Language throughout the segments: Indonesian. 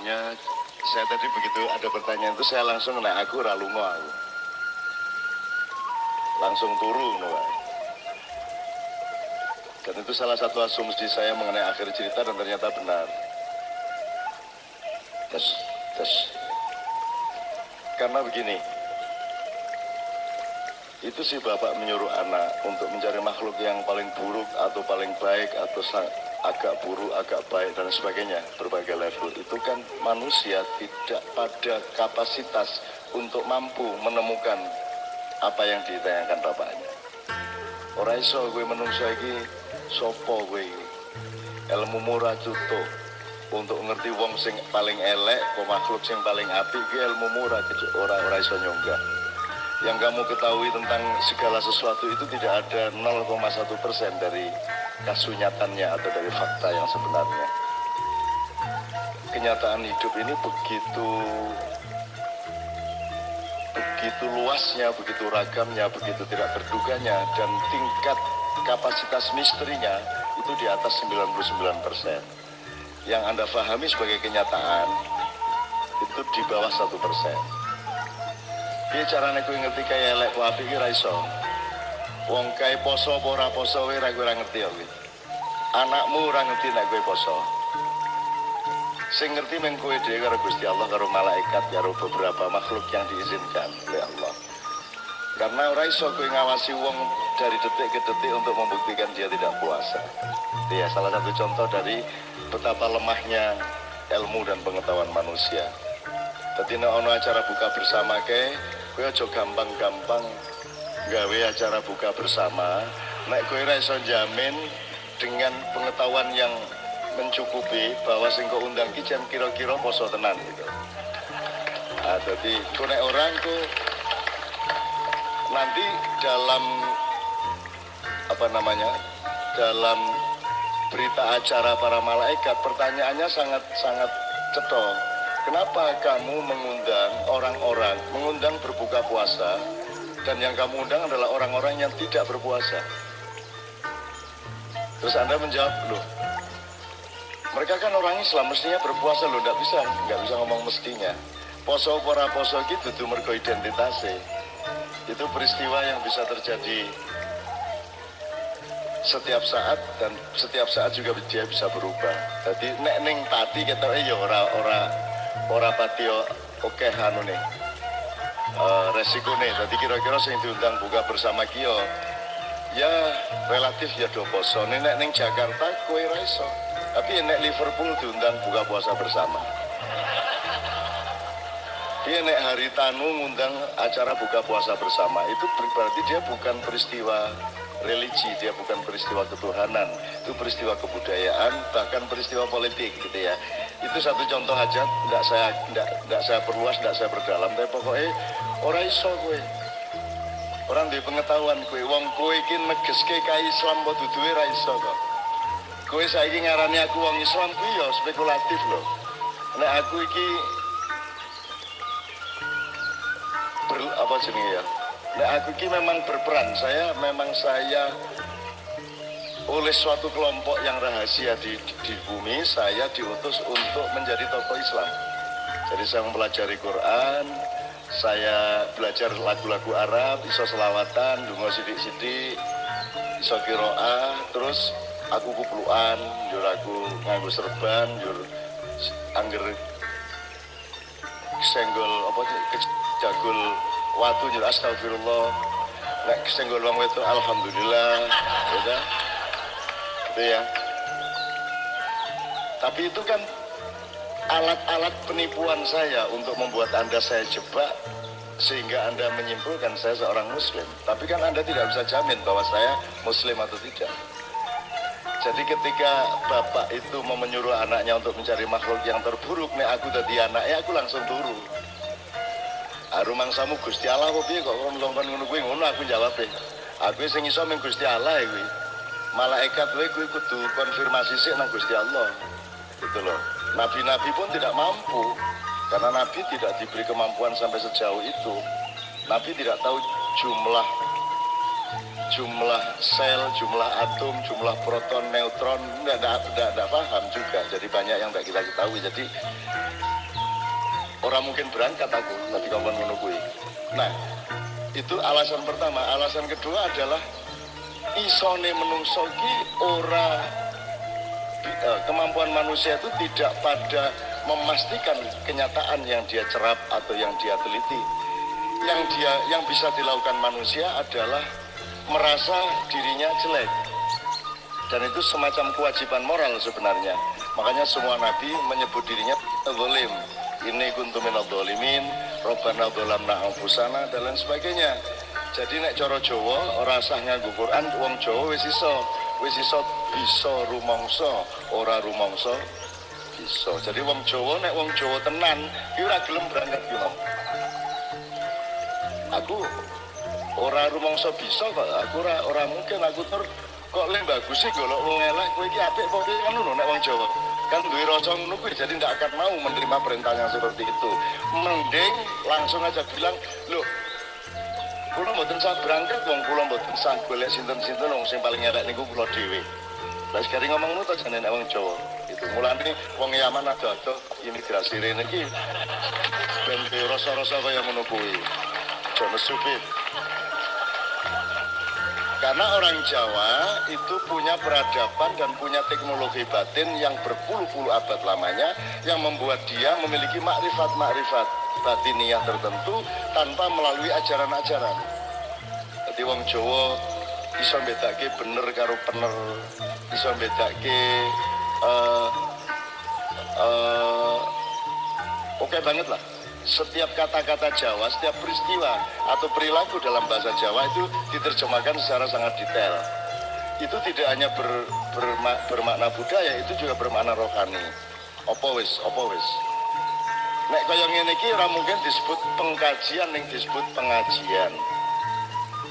makanya saya tadi begitu ada pertanyaan itu saya langsung aku ora lunga aku. Langsung turu ngono. Dan itu salah satu asumsi saya mengenai akhir cerita dan ternyata benar. Karena begini, itu si bapak menyuruh anak untuk mencari makhluk yang paling buruk atau paling baik atau agak buruk, agak baik dan sebagainya, berbagai level. Itu kan manusia tidak pada kapasitas untuk mampu menemukan apa yang ditayangkan bapaknya. Ora iso gue menungso iki sopo gue iki. Ilmu murah cutuk untuk ngerti wong sing paling elek, makhluk sing paling apik gue ilmu murah ora iso nyonggah. Yang kamu ketahui tentang segala sesuatu itu tidak ada 0,1% dari kasunyatannya atau dari fakta yang sebenarnya. Kenyataan hidup ini begitu luasnya, begitu ragamnya, begitu tidak terduganya, dan tingkat kapasitas misterinya itu di atas 99%. Yang Anda pahami sebagai kenyataan itu di bawah 1%. Piye carane kowe ngerti kaya elek ku apik iki ra iso. Wong kae poso apa ora poso kowe ora ngerti ya kowe. Anakmu ora ngerti nek kowe poso. Sing ngerti meng kowe dhewe karo Gusti Allah, karo malaikat, karo beberapa makhluk yang diizinkan oleh Allah. Karena ora iso kowe ngawasi wong dari detik ke detik untuk membuktikan dia tidak puasa. Itu ya salah satu contoh dari betapa lemahnya ilmu dan pengetahuan manusia. Dadi nek ana acara buka bersama kowe aja gampang-gampang gawe acara buka bersama nek kowe ora iso jamin dengan pengetahuan yang mencukupi bahwa sing kok undang ki jam kira-kira poso tenan gitu. Dadi kok nek orang tuh nanti dalam dalam berita acara para malaikat pertanyaannya sangat cetok. Kenapa kamu mengundang orang-orang, mengundang berbuka puasa, dan yang kamu undang adalah orang-orang yang tidak berpuasa? Terus Anda menjawab, loh, mereka kan orang Islam, mestinya berpuasa, loh, nggak bisa ngomong mestinya. Poso para poso gitu tuh mergo identitasnya. Itu peristiwa yang bisa terjadi setiap saat, dan setiap saat juga dia bisa berubah. Jadi nek ning pati ketok ya ora pati oke hanune resikone. Jadi kira-kira sing diundang buka bersama kio ya relatif ya do poso. Nek ning Jakarta kowe ra iso. Tapi nek Liverpool diundang buka puasa bersama. Dia nek hari Tanu ngundang acara buka puasa bersama, itu berarti dia bukan peristiwa religi, dia bukan peristiwa ketuhanan, itu peristiwa kebudayaan, bahkan peristiwa politik gitu ya. Itu satu contoh aja, nggak saya perluas, nggak saya perdalam, tapi pokoknya orang iso kowe. Orang di pengetahuan kowe, wong kowe iki negeske kae Islam apa duduhe ra iso kok. Kowe saiki ngarani aku wong Islam kuwi ya spekulatif loh. Nek aku iki apa jenenge ya? Nek aku iki memang berperan, saya oleh suatu kelompok yang rahasia di bumi, saya diutus untuk menjadi tokoh Islam. Jadi saya mempelajari Quran, saya belajar lagu-lagu Arab, iso selawatan, dungo sidik-sidik, iso qiraah, terus aku kuplukan, njur aku nganggo serban, njur angger senggol jagul watu njur astagfirullah, nek senggol wong wedok alhamdulillah, gitu ya. Tapi itu kan alat-alat penipuan saya untuk membuat Anda saya jebak sehingga Anda menyimpulkan saya seorang muslim. Tapi kan Anda tidak bisa jamin bahwa saya muslim atau tidak. Jadi ketika bapak itu mau menyuruh anaknya untuk mencari makhluk yang terburuk, nek aku dadi anaknya aku langsung turu. Rumangsamu Gusti Allah kok piye kok ngomong ngono kuwi, ngono aku jawab aku sing iso mung Gusti Allah kuwi. Malaikat kuwi kudu konfirmasi sik nang Gusti Allah. Gitu loh. Nabi-nabi pun tidak mampu, karena Nabi tidak diberi kemampuan sampai sejauh itu. Nabi tidak tahu jumlah sel, jumlah atom, jumlah proton, neutron, tidak paham juga. Jadi banyak yang tidak kita ketahui. Jadi Orang mungkin berangkat aku tadi kawan menunggu. Nah, itu alasan pertama. Alasan kedua adalah isone menungso ki ora kemampuan manusia itu tidak pada memastikan kenyataan yang dia cerap atau yang dia teliti. Yang bisa dilakukan manusia adalah merasa dirinya jelek. Dan itu semacam kewajiban moral sebenarnya. Makanya semua nabi menyebut dirinya zalim. Ini kuntu minadh dhalimin, Rabbana dzalamna anfusana dan lain sebagainya. Jadi nek cara Jawa ora sah nganggo Quran, wong Jawa wis iso bisa rumangsa, ora rumangsa bisa. Jadi wong Jawa nek wong Jawa tenan ki ora gelem berangkat ki. Aku ora rumangsa bisa kok, aku ora mungkin aku kok le bagus sih golek wong elek kowe iki apik apa piye kan ngono nek wong Jawa. Kan duwe rasa ngono kuwi jadi ndak akan mau menerima perintah yang seperti itu. Mending langsung aja bilang, "Loh, kula mboten sah berangkat wong kula mboten sah golek sinten-sinten wong sing paling elek niku kula dhewe." Lah sekali ngomong ngono to jane nek wong Jawa. Itu mulane wong Yaman ada-ada imigrasi rene iki ben rasa-rasa kaya ngono kuwi. Jono supit. Karena orang Jawa itu punya peradaban dan punya teknologi batin yang berpuluh-puluh abad lamanya yang membuat dia memiliki makrifat-makrifat batiniah tertentu tanpa melalui ajaran-ajaran. Jadi wong Jawa iso mbedake bener karo pener, iso mbedake oke banget lah. Setiap kata-kata Jawa, setiap peristiwa atau perilaku dalam bahasa Jawa itu diterjemahkan secara sangat detail. Itu tidak hanya bermakna budaya, itu juga bermakna rohani. Apa wis? Nek kaya ngene iki ora mungkin disebut pengkajian yang disebut pengajian.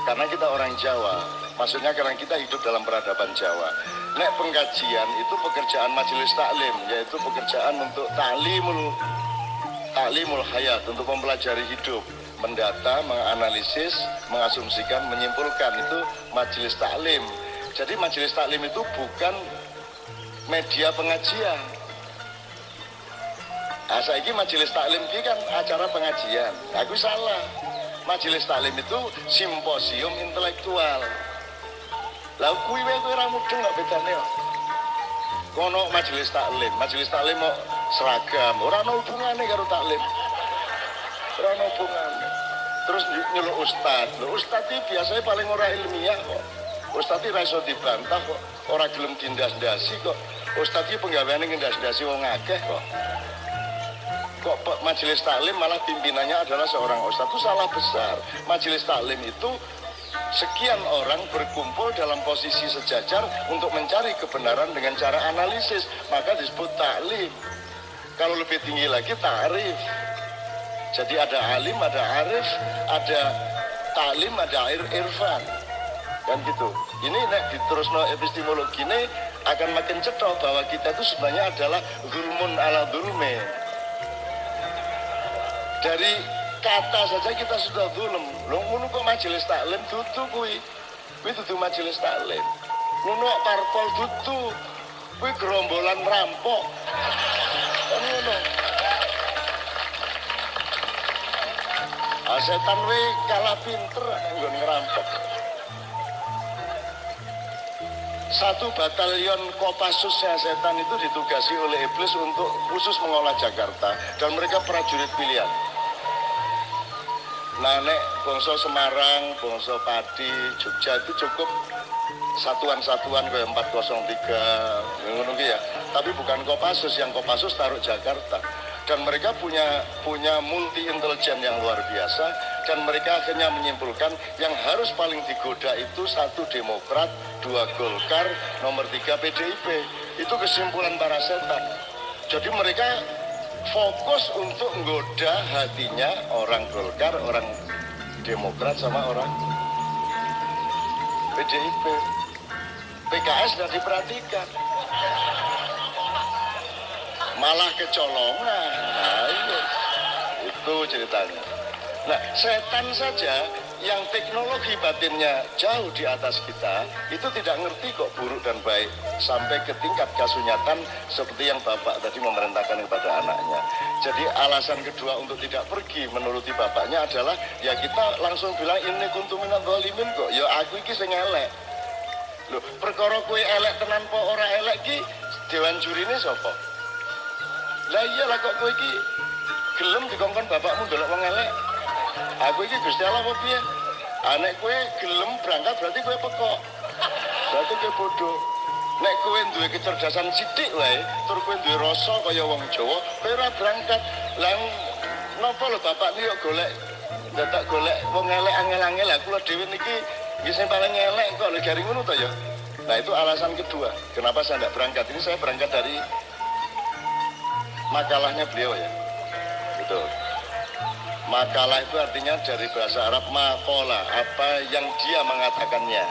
Karena kita orang Jawa, maksudnya karena kita hidup dalam peradaban Jawa. Nek pengkajian itu pekerjaan majelis taklim, yaitu pekerjaan untuk taklimul hayat, untuk mempelajari hidup, mendata, menganalisis, mengasumsikan, menyimpulkan, itu majelis taklim. Jadi majelis taklim itu bukan media pengajian. Saiki majelis taklim ini kan acara pengajian. Aku salah. Majelis taklim itu simposium intelektual. Lah kuwi wae kowe ora mudeng kok bedane kok. Kono majelis taklim mau seragam, ora ana hubungane karo taklim. Ora ana hubungane. Terus nyeluk ustaz. Lho ustaz iki biasanya paling ora ilmiah kok. Ustaz iki ra iso dibantah kok, ora gelem dindas-ndasi kok. Ustaz iki penggaweane ngendas-ndasi wong akeh kok. Kok majelis taklim malah pimpinannya adalah seorang ustaz, itu salah besar. Majelis taklim itu sekian orang berkumpul dalam posisi sejajar untuk mencari kebenaran dengan cara analisis, maka disebut taklim. Kalau lebih tinggi lagi ta'rif. Jadi ada alim, ada arif, ada taklim, ada irfan. Kan gitu. Ini nek diterusno epistemologi ini akan makin cetok bahwa kita itu sebenarnya adalah zulmun ala zulme. Dari kata saja kita sudah zulm. Lho ngono kok majelis taklim dudu kuwi. Kuwi dudu majelis taklim. Ngono parpol dudu. Kuwi gerombolan rampok. Ngono. Setan we kalah pinter nggon ngerampok. Satu batalion Kopassusnya setan itu ditugasi oleh iblis untuk khusus mengolah Jakarta dan mereka prajurit pilihan. Nah, nek bangsa Semarang, bangsa Padi, Jogja itu cukup satuan-satuan kayak 403 ngono ya. Tapi bukan Kopassus, yang Kopassus taruh Jakarta. Dan mereka punya multi intelijen yang luar biasa dan mereka akhirnya menyimpulkan yang harus paling digoda itu 1 Demokrat, 2 Golkar, nomor 3 PDIP. Itu kesimpulan para setan. Jadi mereka fokus untuk menggoda hatinya orang Golkar, orang Demokrat sama orang PDIP. PKS sudah diperhatikan. Malah kecolongan. Nah, itu ceritanya. Nah, setan saja yang teknologi batinnya jauh di atas kita itu tidak ngerti kok buruk dan baik sampai ke tingkat kasunyatan seperti yang bapak tadi memerintahkan kepada anaknya. Jadi alasan kedua untuk tidak pergi menuruti bapaknya adalah ya kita langsung bilang ini kuntu minadh dhalimin kok, ya aku iki sing elek. Loh, perkara kowe elek tenan po ora elek ki dewan jurine sapa? Lah iyalah kok kowe iki gelem dikongkon bapakmu ndelok wong elek. Aku iki Gusti Allah apa piye? Anek kowe gelem berangkat berarti kowe pekok. Berarti kowe bodoh. Nek kowe duwe kecerdasan sithik wae, tur kowe duwe rasa kaya wong Jawa, kowe ora berangkat. Lah napa lho bapak niku golek dadak golek wong elek angel-angel. Lah kula dhewe niki nggih sing paling elek kok lho garing ngono to ya. Nah itu alasan kedua, kenapa saya tidak berangkat. Ini saya berangkat dari makalahnya beliau ya. Betul. Makalah itu artinya dari bahasa Arab makola, apa yang dia mengatakannya.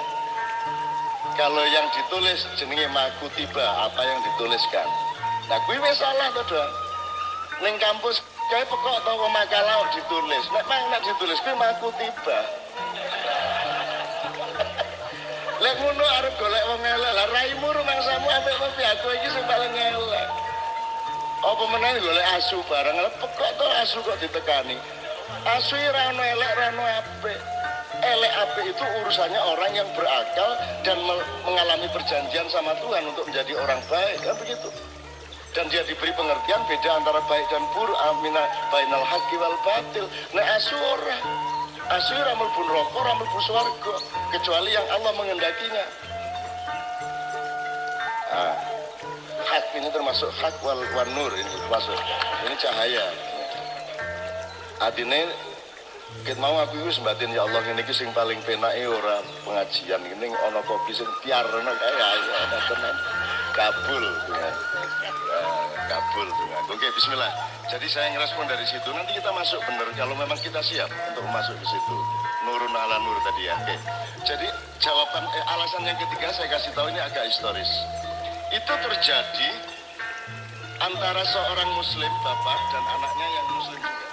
Kalau yang ditulis jenenge makutiba, apa yang dituliskan. Nah kuwi wis salah to, Dong. Ning kampus kae pekok to makalah ditulis. Nek ditulis kuwi makutiba. Lek ngono arep golek wong elek, lah raimu rumangsamu apik apa aku iki sing paling elek. Apa meneh golek asu barang, lha pekok to asu kok ditekani. Asu ora ono elek, ora ono apik. Elek apik itu urusannya orang yang berakal dan mengalami perjanjian sama Tuhan untuk menjadi orang baik, kan begitu. Dan dia diberi pengertian beda antara baik dan buruk, amina bainal haqqi wal batil. Nek asu ora. Asu ora mlebu neraka, ora mlebu swarga kecuali yang Allah menghendakinya. Hak ini termasuk hak wal nur, ini termasuk. Ini cahaya. Adine ket mau aku iku sembatin ya Allah ngene iki sing paling penake ora pengajian ngene ana kopi sing tiarno kae ya tenan. Kabul ya. Kabul dengan. Oke, bismillah. Jadi saya ngerespon dari situ. Nanti kita masuk bener kalau memang kita siap untuk masuk ke situ. Nurun ala nur tadi ya. Oke. Jadi jawaban alasan yang ketiga saya kasih tahu ini agak historis. Itu terjadi antara seorang muslim bapak dan anaknya yang muslim juga.